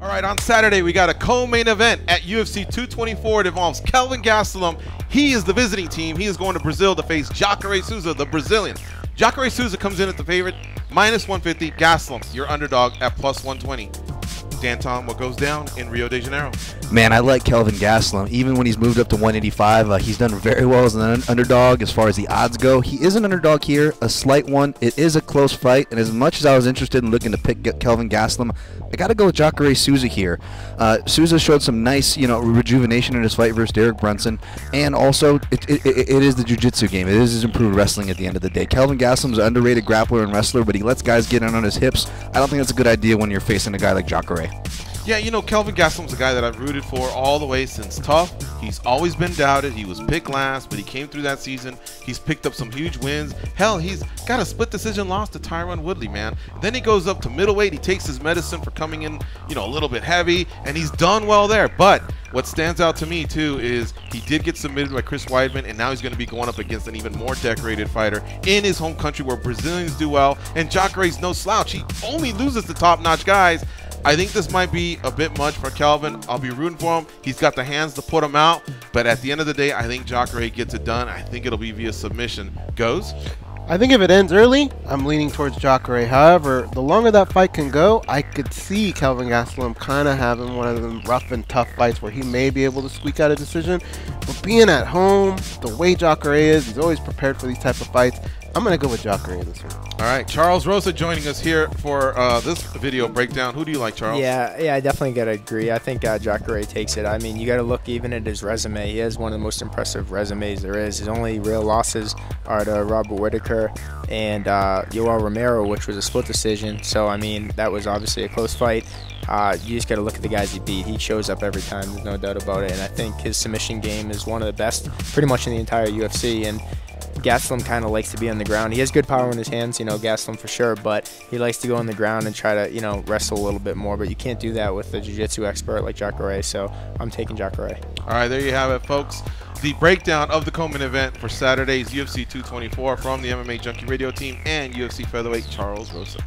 All right, on Saturday, we got a co-main event at UFC 224. It involves Kelvin Gastelum. He is the visiting team. He is going to Brazil to face Jacare Souza, the Brazilian. Jacare Souza comes in at the favorite, -150. Gastelum, your underdog, at +120. Danton, what goes down in Rio de Janeiro? Man, I like Kelvin Gastelum. Even when he's moved up to 185, he's done very well as an underdog as far as the odds go. He is an underdog here, a slight one. It is a close fight, and as much as I was interested in looking to pick Kelvin Gastelum, I got to go with Jacare Souza here. Souza showed some nice, rejuvenation in his fight versus Derek Brunson, and also it is the jiu-jitsu game. It is his improved wrestling at the end of the day. Kelvin Gastelum's an underrated grappler and wrestler, but he lets guys get in on his hips. I don't think that's a good idea when you're facing a guy like Jacare. Yeah, Kelvin Gastelum's a guy that I've rooted for all the way since Tough. He's always been doubted. He was picked last, but he came through that season. He's picked up some huge wins. Hell, he's got a split decision loss to Tyron Woodley, man. Then he goes up to middleweight. He takes his medicine for coming in, a little bit heavy, and he's done well there. But what stands out to me, too, is he did get submitted by Chris Weidman, and now he's going to be going up against an even more decorated fighter in his home country where Brazilians do well, and Jacare's no slouch. He only loses to top-notch guys. I think this might be a bit much for Kelvin. I'll be rooting for him. He's got the hands to put him out. But at the end of the day, I think Jacare gets it done. I think it'll be via submission. Goes? I think if it ends early, I'm leaning towards Jacare. However, the longer that fight can go, I could see Kelvin Gastelum kind of having one of them rough and tough fights where he may be able to squeak out a decision. But being at home, the way Jacare is, he's always prepared for these type of fights. I'm going to go with Jacare in this one. All right, Charles Rosa joining us here for this video breakdown. Who do you like, Charles? Yeah, I definitely got to agree. I think Jacare takes it. I mean, you got to look even at his resume. He has one of the most impressive resumes there is. His only real losses are to Robert Whittaker and Yoel Romero, which was a split decision. So, I mean, that was obviously a close fight. You just got to look at the guys he beat. He shows up every time. There's no doubt about it. And I think his submission game is one of the best pretty much in the entire UFC. And Gastelum kind of likes to be on the ground. He has good power in his hands, Gastelum for sure, but he likes to go on the ground and try to, wrestle a little bit more. But you can't do that with a jiu-jitsu expert like Jacare, so I'm taking Jacare. All right, there you have it, folks. The breakdown of the co-main event for Saturday's UFC 224 from the MMA Junkie Radio team and UFC featherweight Charles Rosa.